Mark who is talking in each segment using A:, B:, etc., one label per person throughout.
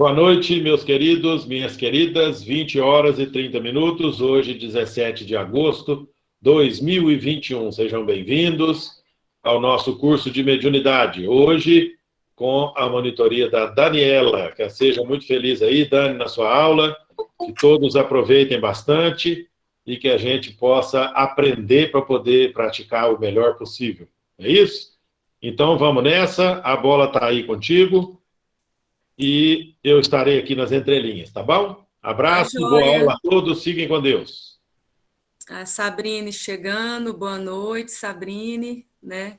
A: Boa noite, meus queridos, minhas queridas, 20 horas e 30 minutos, hoje, 17 de agosto de 2021. Sejam bem-vindos ao nosso curso de mediunidade. Hoje, com a monitoria da Daniela. Que seja muito feliz aí, Dani, na sua aula, que todos aproveitem bastante e que a gente possa aprender para poder praticar o melhor possível. É isso? Então, vamos nessa. A bola está aí contigo. E eu estarei aqui nas entrelinhas, tá bom?
B: Tá
A: Abraço, boa aula
B: joia.
A: a todos, fiquem com Deus.
B: A Sabrine chegando, boa noite, Sabrine, né?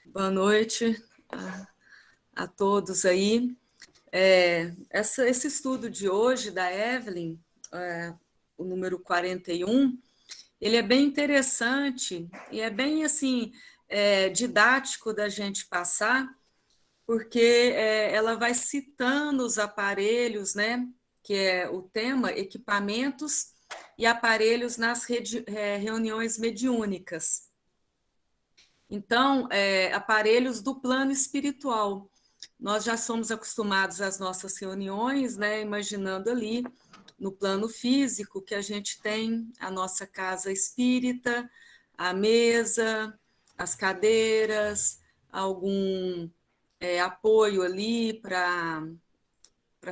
B: Boa noite a todos aí. Esse estudo de hoje da Evelyn, o número 41, ele é bem interessante e é bem assim, didático da gente passar, porque ela vai citando os aparelhos, né? Que é o tema, equipamentos e aparelhos nas reuniões mediúnicas. Então, aparelhos do plano espiritual. Nós já somos acostumados às nossas reuniões, né? Imaginando ali no plano físico que a gente tem a nossa casa espírita, a mesa, as cadeiras, algum apoio ali para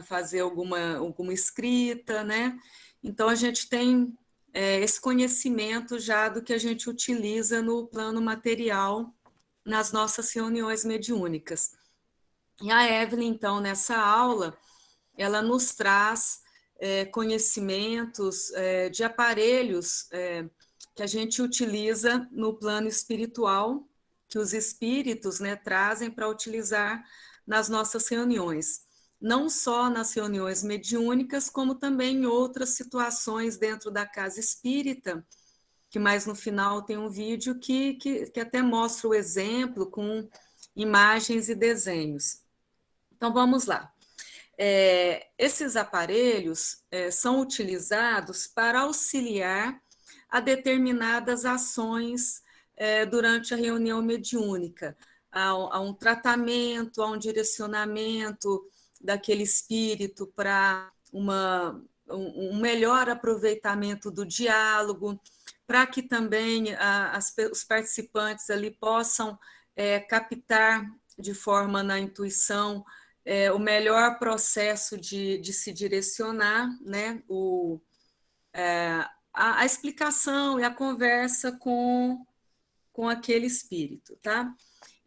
B: fazer alguma escrita, né? Então, a gente tem esse conhecimento já do que a gente utiliza no plano material nas nossas reuniões mediúnicas. E a Evelyn, então, nessa aula, ela nos traz conhecimentos de aparelhos que a gente utiliza no plano espiritual, que os espíritos, né, trazem para utilizar nas nossas reuniões. Não só nas reuniões mediúnicas, como também em outras situações dentro da casa espírita, que mais no final tem um vídeo que até mostra o exemplo com imagens e desenhos. Então, vamos lá. Esses aparelhos são utilizados para auxiliar a determinadas ações durante a reunião mediúnica, a um tratamento, a um direcionamento daquele espírito para um melhor aproveitamento do diálogo, para que também os participantes ali possam captar de forma na intuição o melhor processo de se direcionar, né, a explicação e a conversa com aquele espírito, tá?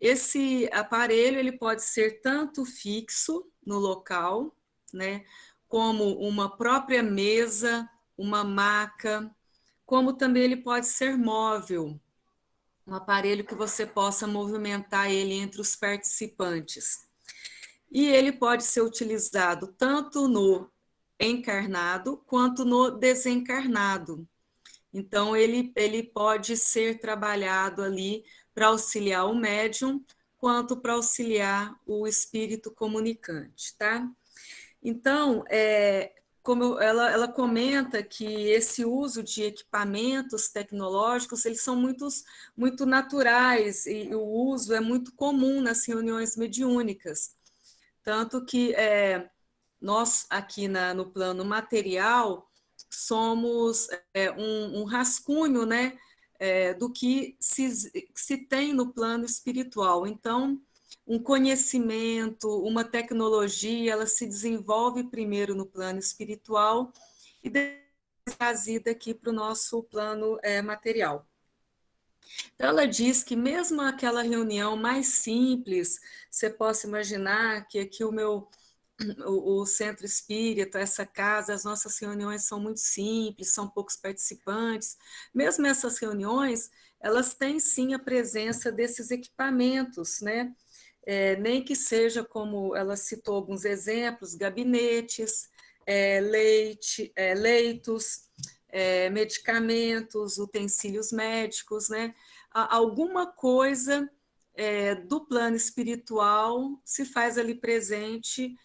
B: Esse aparelho ele pode ser tanto fixo no local, né, como uma própria mesa, uma maca, como também ele pode ser móvel, um aparelho que você possa movimentar ele entre os participantes. E ele pode ser utilizado tanto no encarnado quanto no desencarnado. Então, ele pode ser trabalhado ali para auxiliar o médium, quanto para auxiliar o espírito comunicante, tá? Então, como ela comenta que esse uso de equipamentos tecnológicos, eles são muito naturais e o uso é muito comum nas reuniões mediúnicas. Tanto que nós, aqui no plano material, somos um rascunho, né, do que se tem no plano espiritual. Então, um conhecimento, uma tecnologia, ela se desenvolve primeiro no plano espiritual e depois é trazida aqui para o nosso plano material. Então, ela diz que mesmo aquela reunião mais simples, você possa imaginar que aqui o centro espírita, essa casa, as nossas reuniões são muito simples, são poucos participantes. Mesmo essas reuniões, elas têm sim a presença desses equipamentos, né? Nem que seja como ela citou alguns exemplos, gabinetes, leitos, medicamentos, utensílios médicos, né? Alguma coisa do plano espiritual se faz ali presente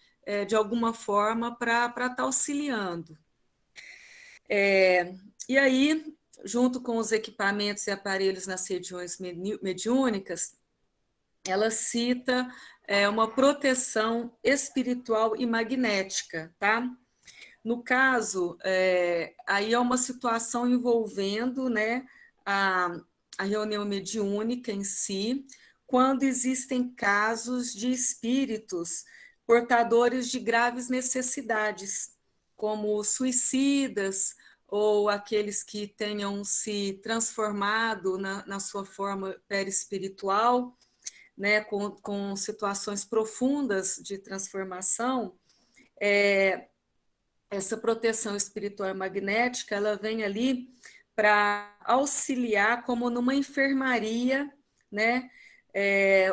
B: de alguma forma para estar auxiliando. E aí, junto com os equipamentos e aparelhos nas regiões mediúnicas, ela cita uma proteção espiritual e magnética, tá? No caso, aí é uma situação envolvendo, né, a reunião mediúnica em si, quando existem casos de espíritos portadores de graves necessidades, como suicidas ou aqueles que tenham se transformado na sua forma perispiritual, né, com situações profundas de transformação. Essa proteção espiritual e magnética, ela vem ali para auxiliar como numa enfermaria, né,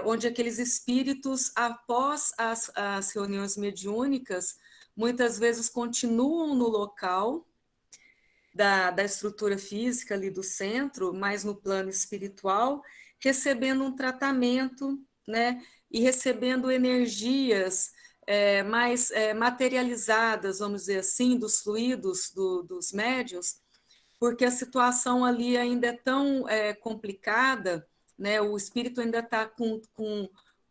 B: onde aqueles espíritos, após as reuniões mediúnicas, muitas vezes continuam no local da estrutura física ali do centro, mas no plano espiritual, recebendo um tratamento, né, e recebendo energias mais materializadas, vamos dizer assim, dos fluidos dos médiuns, porque a situação ali ainda é tão complicada, né, o espírito ainda está com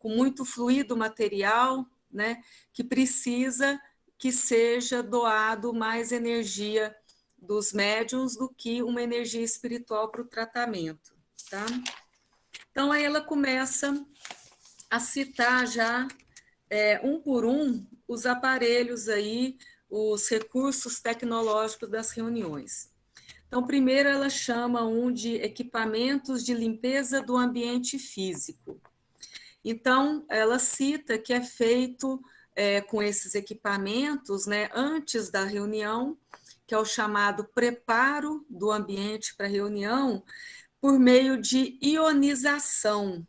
B: muito fluido material, né, que precisa que seja doado mais energia dos médiuns do que uma energia espiritual para o tratamento, tá? Então, aí ela começa a citar já, um por um, os aparelhos aí, os recursos tecnológicos das reuniões. Então, primeiro ela chama um de equipamentos de limpeza do ambiente físico. Então, ela cita que é feito com esses equipamentos, né, antes da reunião, que é o chamado preparo do ambiente para a reunião, por meio de ionização.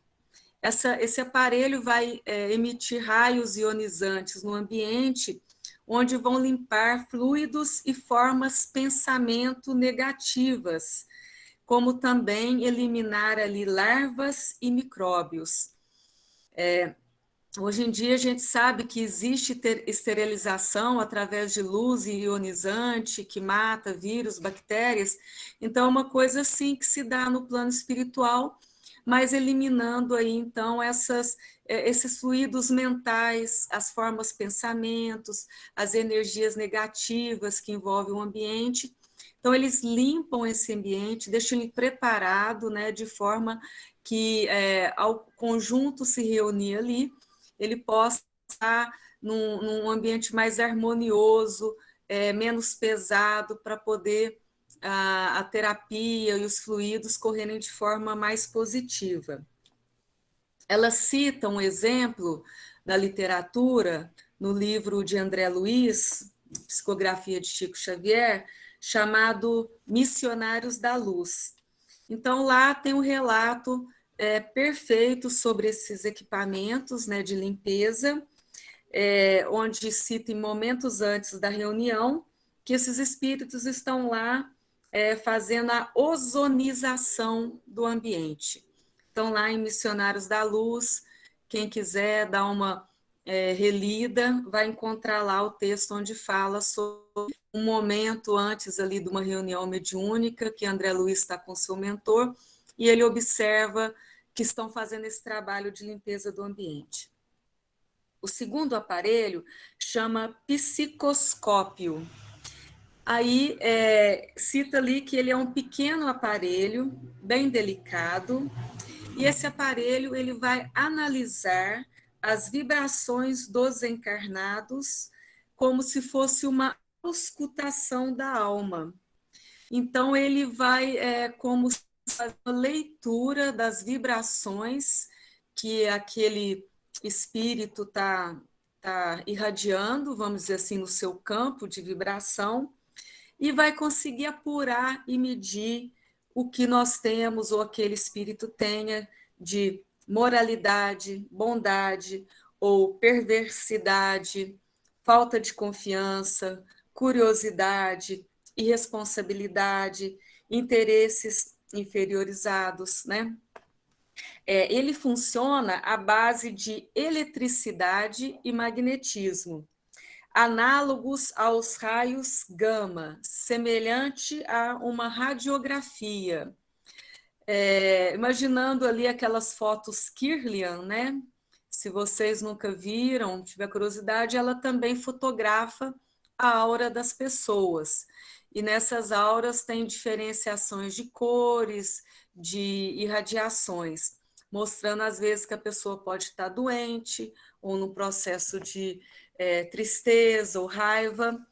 B: Esse aparelho vai emitir raios ionizantes no ambiente, onde vão limpar fluidos e formas pensamento negativas, como também eliminar ali larvas e micróbios. Hoje em dia a gente sabe que existe esterilização através de luz ionizante que mata vírus, bactérias. Então, é uma coisa assim que se dá no plano espiritual, mas eliminando aí então esses fluidos mentais, as formas pensamentos, as energias negativas que envolvem o ambiente. Então, eles limpam esse ambiente, deixam ele preparado, né, de forma que ao conjunto se reunir ali, ele possa estar num ambiente mais harmonioso, menos pesado, para poder a terapia e os fluidos correrem de forma mais positiva. Ela cita um exemplo da literatura, no livro de André Luiz, Psicografia de Chico Xavier, chamado Missionários da Luz. Então, lá tem um relato perfeito sobre esses equipamentos, né, de limpeza, onde cita em momentos antes da reunião que esses espíritos estão lá fazendo a ozonização do ambiente. Então, lá em Missionários da Luz, quem quiser dar uma relida, vai encontrar lá o texto onde fala sobre um momento antes ali de uma reunião mediúnica, que André Luiz está com seu mentor, e ele observa que estão fazendo esse trabalho de limpeza do ambiente. O segundo aparelho chama psicoscópio. Aí cita ali que ele é um pequeno aparelho, bem delicado, e esse aparelho ele vai analisar as vibrações dos encarnados como se fosse uma auscultação da alma. Então, ele vai como se fazer uma leitura das vibrações que aquele espírito tá irradiando, vamos dizer assim, no seu campo de vibração, e vai conseguir apurar e medir o que nós temos ou aquele espírito tenha de moralidade, bondade ou perversidade, falta de confiança, curiosidade, irresponsabilidade, interesses inferiorizados, né? Ele funciona à base de eletricidade e magnetismo, análogos aos raios gama, semelhante a uma radiografia. Imaginando ali aquelas fotos Kirlian, né? Se vocês nunca viram, tiver curiosidade, ela também fotografa a aura das pessoas. E nessas auras tem diferenciações de cores, de irradiações, mostrando às vezes que a pessoa pode estar doente, ou no processo de tristeza ou raiva,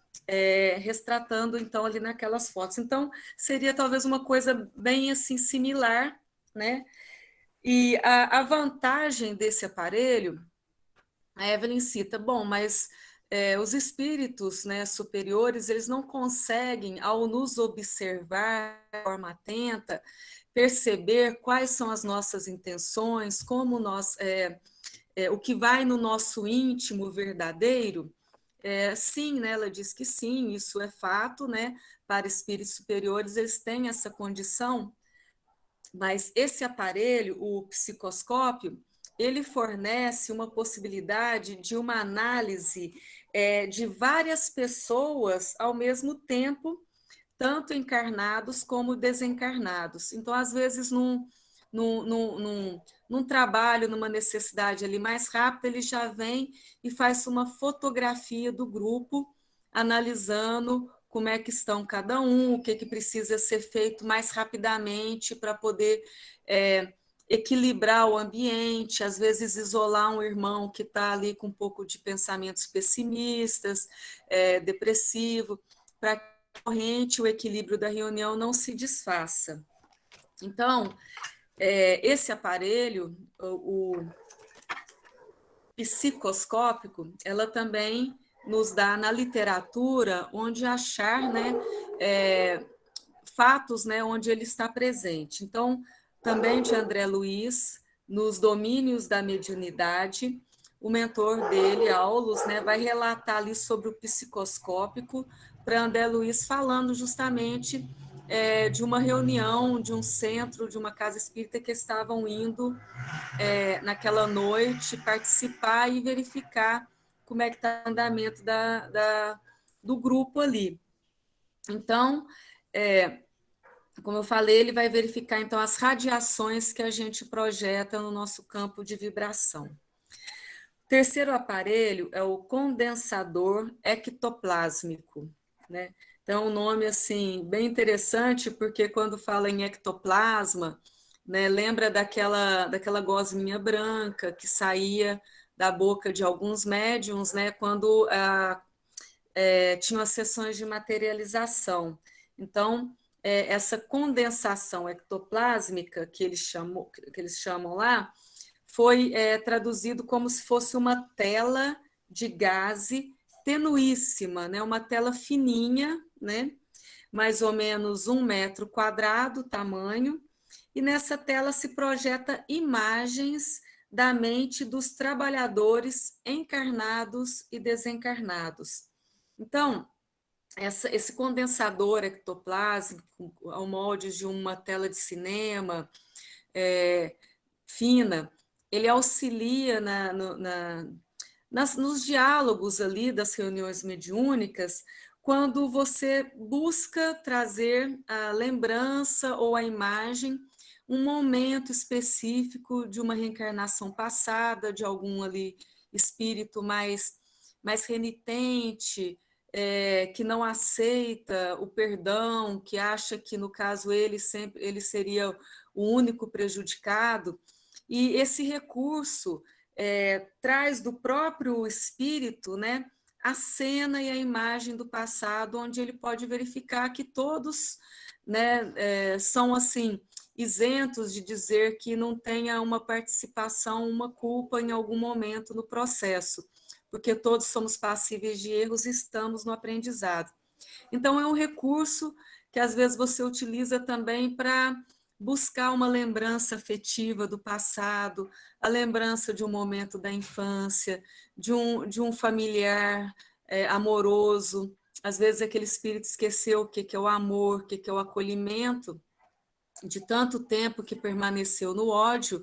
B: retratando então ali naquelas fotos. Então, seria talvez uma coisa bem assim similar, né? E a vantagem desse aparelho, a Evelyn cita, bom, mas os espíritos, né, superiores, eles não conseguem, ao nos observar de forma atenta, perceber quais são as nossas intenções, como nós, o que vai no nosso íntimo verdadeiro. Sim, né, ela diz que sim, isso é fato, né, para espíritos superiores eles têm essa condição, mas esse aparelho, o psicoscópio, ele fornece uma possibilidade de uma análise de várias pessoas ao mesmo tempo, tanto encarnados como desencarnados. Então, às vezes, num trabalho, numa necessidade ali mais rápida, ele já vem e faz uma fotografia do grupo, analisando como é que estão cada um, o que precisa ser feito mais rapidamente para poder equilibrar o ambiente, às vezes isolar um irmão que está ali com um pouco de pensamentos pessimistas, depressivo, para que a corrente, o equilíbrio da reunião não se desfaça. Então, esse aparelho, o psicoscópico, ela também nos dá na literatura onde achar, né, fatos, né, onde ele está presente. Então, também de André Luiz, nos domínios da mediunidade, o mentor dele, Aulus, né, vai relatar ali sobre o psicoscópico para André Luiz, falando justamente de uma reunião, de um centro, de uma casa espírita que estavam indo naquela noite participar e verificar como é que está o andamento do grupo ali. Então, como eu falei, ele vai verificar então as radiações que a gente projeta no nosso campo de vibração. O terceiro aparelho é o condensador ectoplásmico, né? Então, um nome assim bem interessante, porque quando fala em ectoplasma, né, lembra daquela gosminha branca que saía da boca de alguns médiums, né, quando tinham as sessões de materialização. Então, essa condensação ectoplásmica que eles chamam lá, foi traduzido como se fosse uma tela de gaze tenuíssima, né? Uma tela fininha, né? Mais ou menos 1 metro quadrado, tamanho, e nessa tela se projeta imagens da mente dos trabalhadores encarnados e desencarnados. Então, esse condensador ectoplásmico, ao molde de uma tela de cinema fina, ele auxilia nos diálogos ali das reuniões mediúnicas, quando você busca trazer a lembrança ou a imagem, um momento específico de uma reencarnação passada, de algum ali espírito mais renitente, que não aceita o perdão, que acha que, no caso, ele seria o único prejudicado. E esse recurso traz do próprio espírito, né, a cena e a imagem do passado, onde ele pode verificar que todos, né, são assim isentos de dizer que não tenha uma participação, uma culpa em algum momento no processo, porque todos somos passíveis de erros e estamos no aprendizado. Então, é um recurso que às vezes você utiliza também para buscar uma lembrança afetiva do passado, a lembrança de um momento da infância, de um familiar amoroso. Às vezes aquele espírito esqueceu o que é o amor, o que é o acolhimento, de tanto tempo que permaneceu no ódio,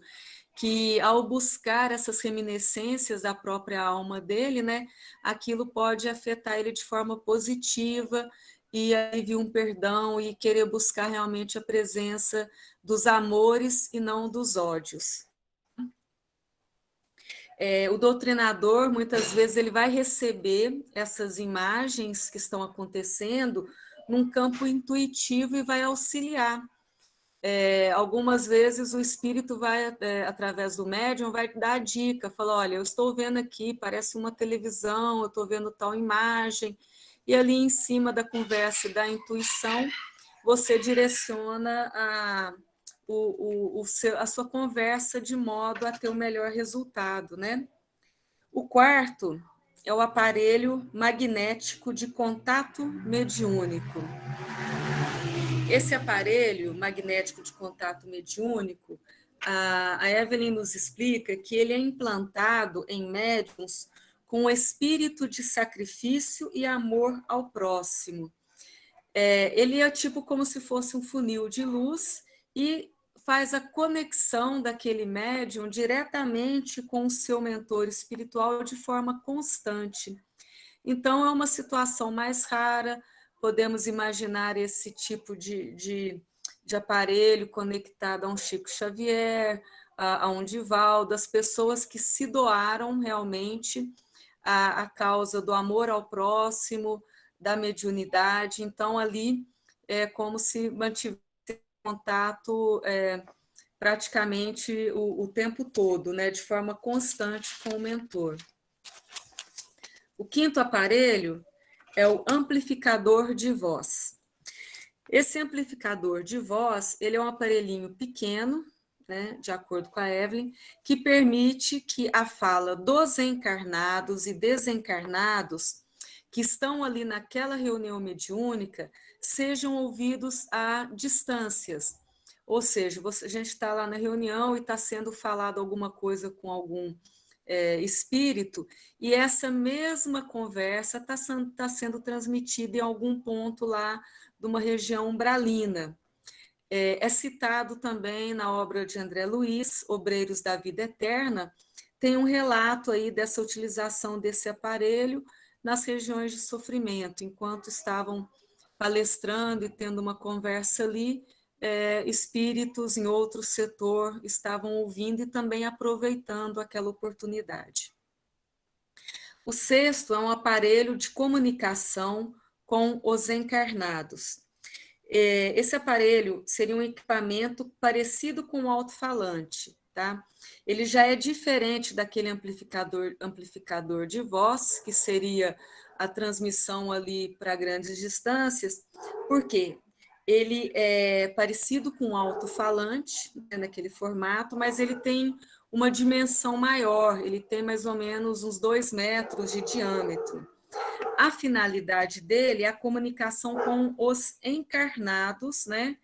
B: que ao buscar essas reminiscências da própria alma dele, né, aquilo pode afetar ele de forma positiva e aí vir um perdão e querer buscar realmente a presença dos amores e não dos ódios. O doutrinador, muitas vezes, ele vai receber essas imagens que estão acontecendo num campo intuitivo e vai auxiliar. Algumas vezes o espírito vai, através do médium, vai dar a dica, fala, olha, eu estou vendo aqui, parece uma televisão, eu estou vendo tal imagem, e ali em cima da conversa e da intuição, você direciona a sua conversa de modo a ter o melhor resultado, né? O quarto é o aparelho magnético de contato mediúnico. Esse aparelho magnético de contato mediúnico, a Evelyn nos explica que ele é implantado em médiums com espírito de sacrifício e amor ao próximo. Ele é tipo como se fosse um funil de luz e faz a conexão daquele médium diretamente com o seu mentor espiritual de forma constante. Então, é uma situação mais rara, podemos imaginar esse tipo de aparelho conectado a um Chico Xavier, a um Divaldo, as pessoas que se doaram realmente à causa do amor ao próximo, da mediunidade. Então, ali é como se mantivesse contato praticamente o tempo todo, né, de forma constante com o mentor. O quinto aparelho é o amplificador de voz. Esse amplificador de voz, ele é um aparelhinho pequeno, né, de acordo com a Evelyn, que permite que a fala dos encarnados e desencarnados que estão ali naquela reunião mediúnica sejam ouvidos a distâncias. Ou seja, a gente está lá na reunião e está sendo falado alguma coisa com algum espírito, e essa mesma conversa está sendo transmitida em algum ponto lá de uma região umbralina. É citado também na obra de André Luiz, Obreiros da Vida Eterna, tem um relato aí dessa utilização desse aparelho nas regiões de sofrimento, enquanto estavam palestrando e tendo uma conversa ali, espíritos em outro setor estavam ouvindo e também aproveitando aquela oportunidade. O sexto é um aparelho de comunicação com os encarnados. Esse aparelho seria um equipamento parecido com um alto-falante, tá? Ele já é diferente daquele amplificador de voz, que seria a transmissão ali para grandes distâncias, porque ele é parecido com um alto-falante, né, naquele formato, mas ele tem uma dimensão maior, ele tem mais ou menos uns 2 metros de diâmetro. A finalidade dele é a comunicação com os encarnados, né?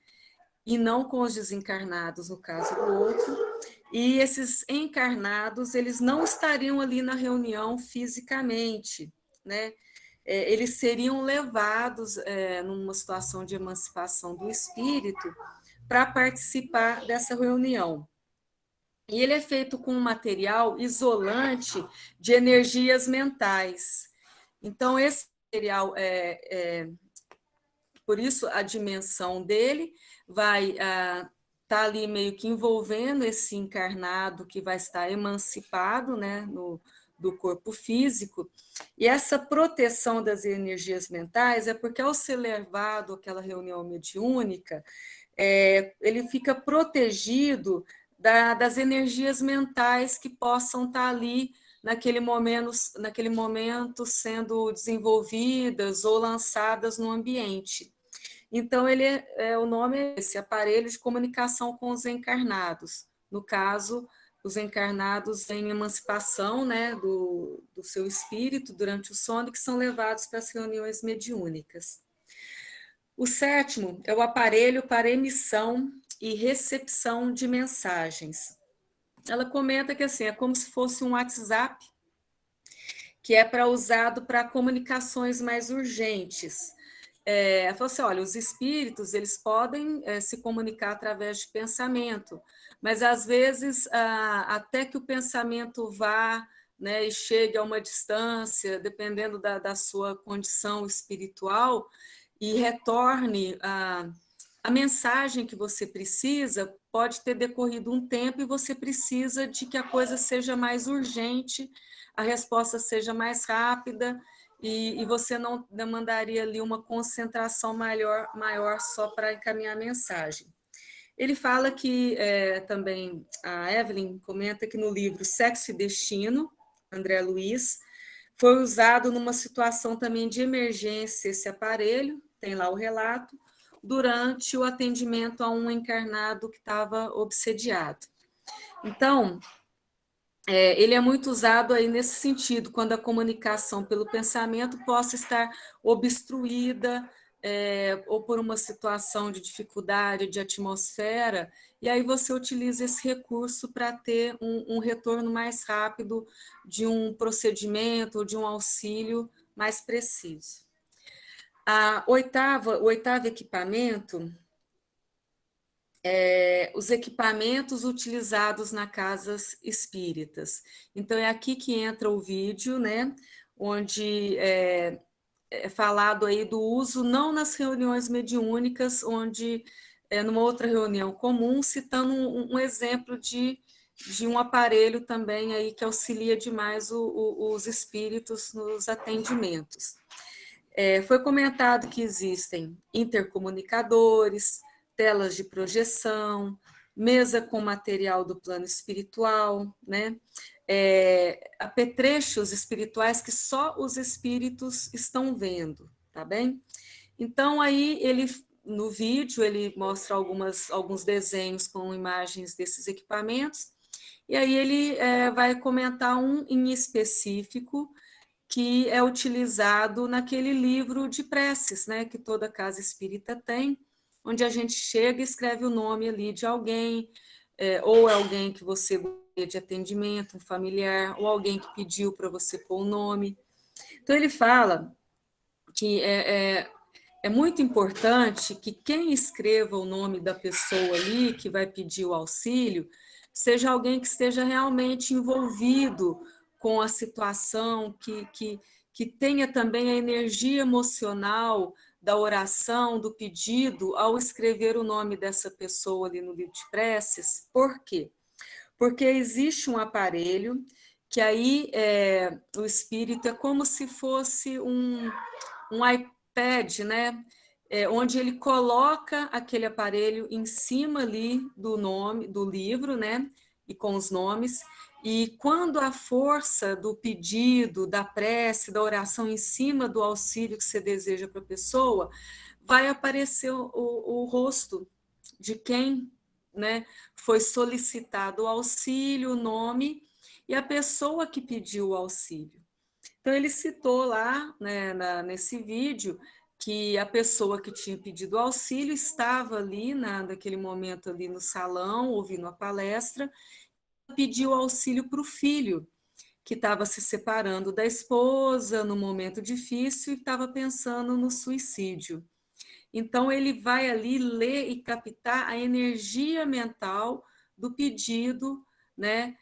B: E não com os desencarnados, no caso do outro. E esses encarnados, eles não estariam ali na reunião fisicamente, né? Eles seriam levados numa situação de emancipação do espírito para participar dessa reunião. E ele é feito com um material isolante de energias mentais. Então, esse material, por isso a dimensão dele vai estar ali meio que envolvendo esse encarnado que vai estar emancipado, né, do corpo físico, e essa proteção das energias mentais é porque ao ser levado àquela reunião mediúnica, ele fica protegido das energias mentais que possam estar ali naquele momento sendo desenvolvidas ou lançadas no ambiente. Então, o nome é esse, aparelho de comunicação com os encarnados. No caso, os encarnados em emancipação, né, do seu espírito durante o sono, que são levados para as reuniões mediúnicas. O sétimo é o aparelho para emissão e recepção de mensagens. Ela comenta que assim, é como se fosse um WhatsApp, que é usado para comunicações mais urgentes. Ela falou assim, olha, os espíritos, eles podem se comunicar através de pensamento, mas às vezes, até que o pensamento vá, né, e chegue a uma distância, dependendo da sua condição espiritual, e retorne a mensagem que você precisa pode ter decorrido um tempo e você precisa de que a coisa seja mais urgente, a resposta seja mais rápida e você não demandaria ali uma concentração maior só para encaminhar a mensagem. Ele fala que também, a Evelyn comenta que no livro Sexo e Destino, André Luiz, foi usado numa situação também de emergência esse aparelho, tem lá o relato, durante o atendimento a um encarnado que estava obsediado. Então, ele é muito usado aí nesse sentido, quando a comunicação pelo pensamento possa estar obstruída, ou por uma situação de dificuldade de atmosfera, e aí você utiliza esse recurso para ter um retorno mais rápido de um procedimento ou de um auxílio mais preciso. O oitavo equipamento os equipamentos utilizados nas casas espíritas. Então, é aqui que entra o vídeo, né, onde é falado aí do uso, não nas reuniões mediúnicas, onde, numa outra reunião comum, citando um exemplo de um aparelho também aí que auxilia demais os espíritos nos atendimentos. Foi comentado que existem intercomunicadores, telas de projeção, mesa com material do plano espiritual, né? Apetrechos espirituais que só os espíritos estão vendo, tá bem? Então, aí, no vídeo, ele mostra alguns desenhos com imagens desses equipamentos, e aí ele vai comentar um em específico, que é utilizado naquele livro de preces, né, que toda casa espírita tem, onde a gente chega e escreve o nome ali de alguém, ou é alguém que você gostaria de atendimento, um familiar, ou alguém que pediu para você pôr o nome. Então, ele fala que é muito importante que quem escreva o nome da pessoa ali, que vai pedir o auxílio, seja alguém que esteja realmente envolvido com a situação, que tenha também a energia emocional da oração, do pedido, ao escrever o nome dessa pessoa ali no livro de preces. Por quê? Porque existe um aparelho que aí o espírito é como se fosse um iPad, né? Onde ele coloca aquele aparelho em cima ali do nome do livro, né? E com os nomes. E quando a força do pedido, da prece, da oração em cima do auxílio que você deseja para a pessoa, vai aparecer o rosto de quem, né, foi solicitado o auxílio, o nome e a pessoa que pediu o auxílio. Então, ele citou lá, né, nesse vídeo, que a pessoa que tinha pedido auxílio estava ali, naquele momento ali no salão, ouvindo a palestra, pediu auxílio para o filho, que estava se separando da esposa num momento difícil e estava pensando no suicídio. Então, ele vai ali ler e captar a energia mental do pedido, né,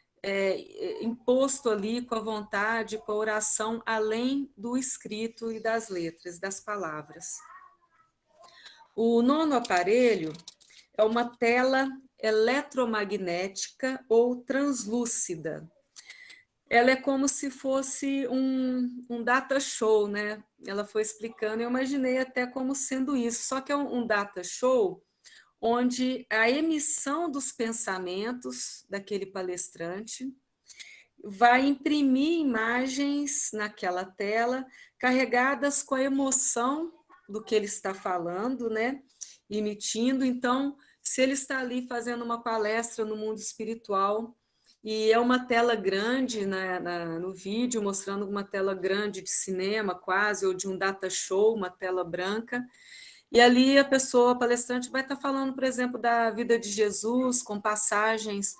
B: imposto ali com a vontade, com a oração, além do escrito e das letras, das palavras. O nono aparelho é uma tela eletromagnética ou translúcida. Ela é como se fosse um data show, né? Ela foi explicando, eu imaginei até como sendo isso, só que é um data show onde a emissão dos pensamentos daquele palestrante vai imprimir imagens naquela tela carregadas com a emoção do que ele está falando, né? Emitindo. Então, se ele está ali fazendo uma palestra no mundo espiritual, e é uma tela grande no vídeo, mostrando uma tela grande de cinema quase, ou de um data show, uma tela branca, e ali a pessoa, a palestrante, vai estar falando, por exemplo, da vida de Jesus, com passagens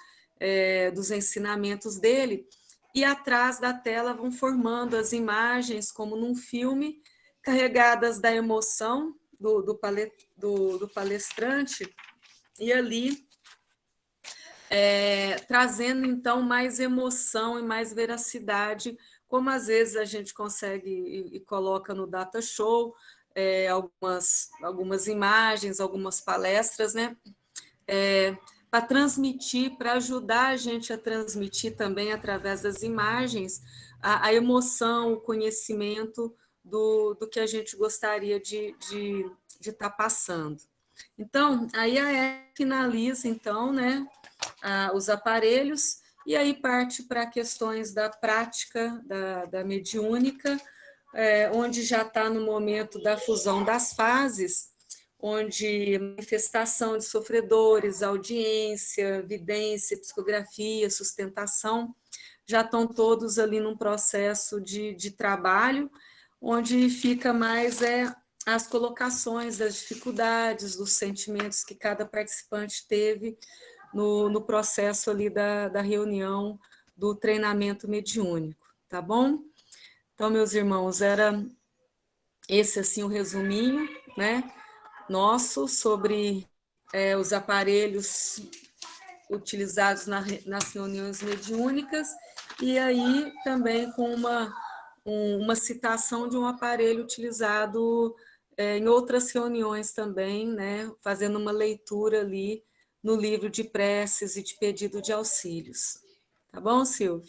B: dos ensinamentos dele, e atrás da tela vão formando as imagens, como num filme, carregadas da emoção do palestrante, e ali trazendo, então, mais emoção e mais veracidade, como às vezes a gente consegue e coloca no data show, algumas imagens, algumas palestras, né? Para transmitir, para ajudar a gente a transmitir também através das imagens a emoção, o conhecimento do que a gente gostaria de estar passando. Então, aí a Érica finaliza, então, né, os aparelhos, e aí parte para questões da prática da mediúnica, onde já está no momento da fusão das fases, onde manifestação de sofredores, audiência, vidência, psicografia, sustentação, já estão todos ali num processo de trabalho, onde fica mais as colocações das dificuldades, dos sentimentos que cada participante teve no processo ali da reunião do treinamento mediúnico, tá bom? Então, meus irmãos, era esse assim o resuminho, né, nosso sobre os aparelhos utilizados nas reuniões mediúnicas, e aí também com uma citação de um aparelho utilizado em outras reuniões também, né, fazendo uma leitura ali no livro de preces e de pedido de auxílios. Tá bom, Silvio?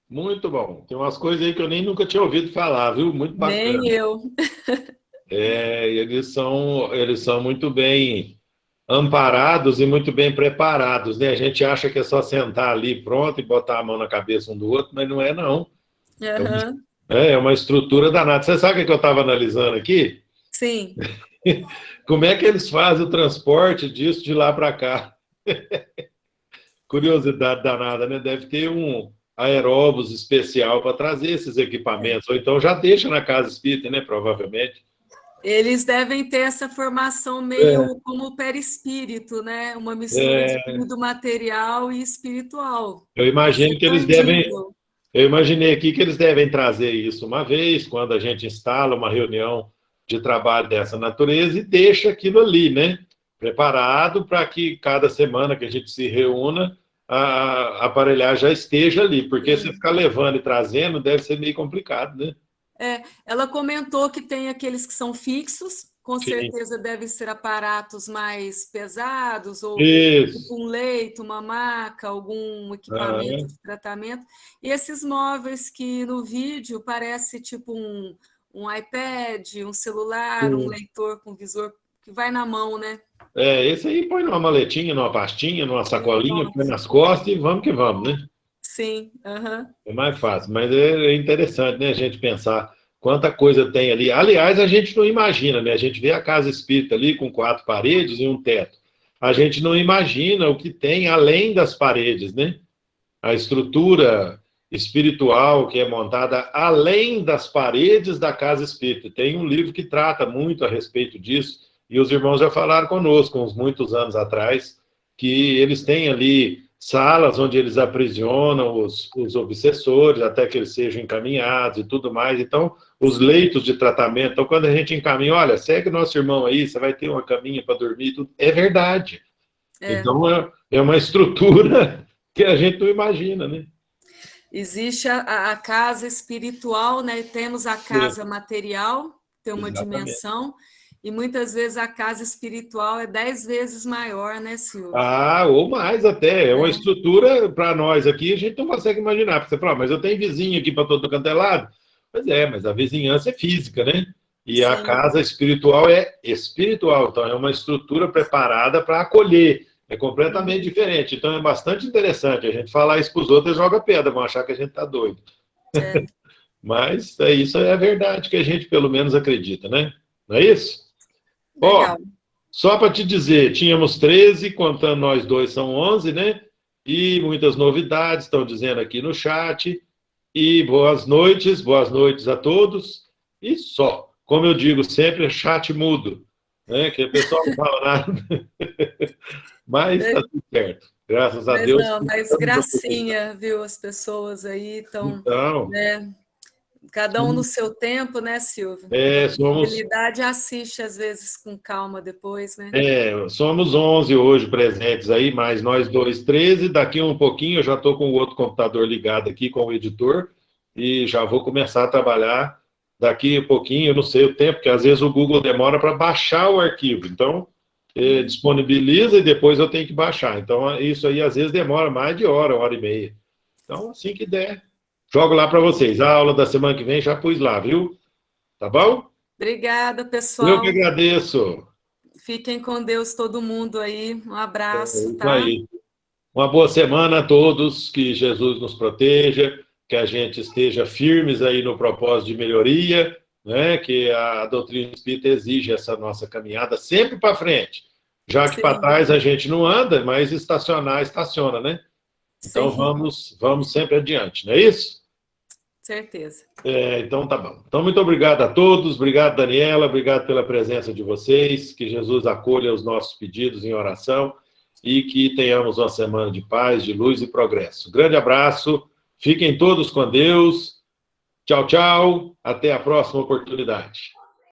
A: Muito bom. Tem umas coisas aí que eu nem nunca tinha ouvido falar, viu? Muito bacana.
B: Nem eu.
A: Eles são muito bem amparados e muito bem preparados, né? A gente acha que é só sentar ali pronto e botar a mão na cabeça um do outro, mas não é, não.
B: Uhum.
A: É uma estrutura danada. Você sabe o que eu estava analisando aqui?
B: Sim.
A: Como é que eles fazem o transporte disso de lá para cá? Curiosidade danada, né? Deve ter um aeróbus especial para trazer esses equipamentos, ou então já deixa na casa espírita, né? Provavelmente.
B: Devem ter essa formação meio como perispírito, né? Uma mistura de tudo material e espiritual.
A: Eu imagino que eles devem. Eu imaginei aqui que eles devem trazer isso uma vez, quando a gente instala uma reunião de trabalho dessa natureza e deixa aquilo ali, né? Preparado para que cada semana que a gente se reúna, a aparelhagem já esteja ali, porque se ficar levando e trazendo, deve ser meio complicado, né?
B: Ela comentou que tem aqueles que são fixos, com certeza devem ser aparatos mais pesados, ou um leito, uma maca, algum equipamento de tratamento. E esses móveis que no vídeo parece tipo um iPad, um celular, um leitor com visor que vai na mão, né?
A: Esse aí põe numa maletinha, numa pastinha, numa sacolinha, põe nas costas e vamos que vamos, né?
B: Sim,
A: É mais fácil, mas é interessante, né, a gente pensar quanta coisa tem ali. Aliás, a gente não imagina, né? A gente vê a casa espírita ali com 4 paredes e um teto. A gente não imagina o que tem além das paredes, né? A estrutura espiritual que é montada além das paredes da casa espírita. Tem um livro que trata muito a respeito disso, e os irmãos já falaram conosco, uns muitos anos atrás, que eles têm ali salas onde eles aprisionam os obsessores até que eles sejam encaminhados e tudo mais. Então, os leitos de tratamento. Então, quando a gente encaminha, olha, segue nosso irmão aí, você vai ter uma caminha para dormir, tudo. É verdade. Então, é uma estrutura que a gente não imagina, né?
B: Existe a casa espiritual, né? Temos a casa material, tem uma dimensão, e muitas vezes a casa espiritual é 10 vezes maior, né, Silvio?
A: Ou mais até. É uma estrutura, para nós aqui, a gente não consegue imaginar. Porque você fala, mas eu tenho vizinho aqui para todo canto é lado. Pois mas a vizinhança é física, né? E a casa espiritual é espiritual. Então, é uma estrutura preparada para acolher. É completamente diferente. Então, é bastante interessante. A gente falar isso para os outros, joga pedra, vão achar que a gente está doido. Mas isso é a verdade que a gente, pelo menos, acredita, né? Não é isso?
B: Legal.
A: Só para te dizer, tínhamos 13, contando nós dois são 11, né? E muitas novidades, estão dizendo aqui no chat. E boas noites a todos. E só. Como eu digo sempre, é chat mudo, né? Que o pessoal não fala nada. Mas está tudo certo. Graças a Deus.
B: Não, mas gracinha, viu? As pessoas aí estão... né? Cada um no seu tempo, né, Silvio? A realidade assiste, às vezes, com calma depois, né?
A: Somos 11 hoje presentes aí, mais nós dois, 13. Daqui um pouquinho eu já estou com o outro computador ligado aqui com o editor e já vou começar a trabalhar daqui a pouquinho, eu não sei o tempo, porque às vezes o Google demora para baixar o arquivo. Então, disponibiliza e depois eu tenho que baixar. Então, isso aí às vezes demora mais de hora e meia. Então, assim que der, jogo lá para vocês. A aula da semana que vem já pus lá, viu? Tá bom?
B: Obrigada,
A: Eu que
B: pessoal.
A: agradeço.
B: Fiquem com Deus, todo mundo aí. Um abraço,
A: Isso
B: tá?
A: aí. Uma boa semana a todos, que Jesus nos proteja, que a gente esteja firmes aí no propósito de melhoria, né? Que a doutrina espírita exige essa nossa caminhada sempre para frente. Já que para
B: Sim,
A: trás a gente não anda, mas estacionar, estaciona, né? Então
B: sim,
A: vamos sempre adiante, não é isso?
B: certeza.
A: Então tá bom. Então, muito obrigado a todos, obrigado, Daniela, obrigado pela presença de vocês, que Jesus acolha os nossos pedidos em oração e que tenhamos uma semana de paz, de luz e progresso. Grande abraço, fiquem todos com Deus, tchau, tchau, até a próxima oportunidade.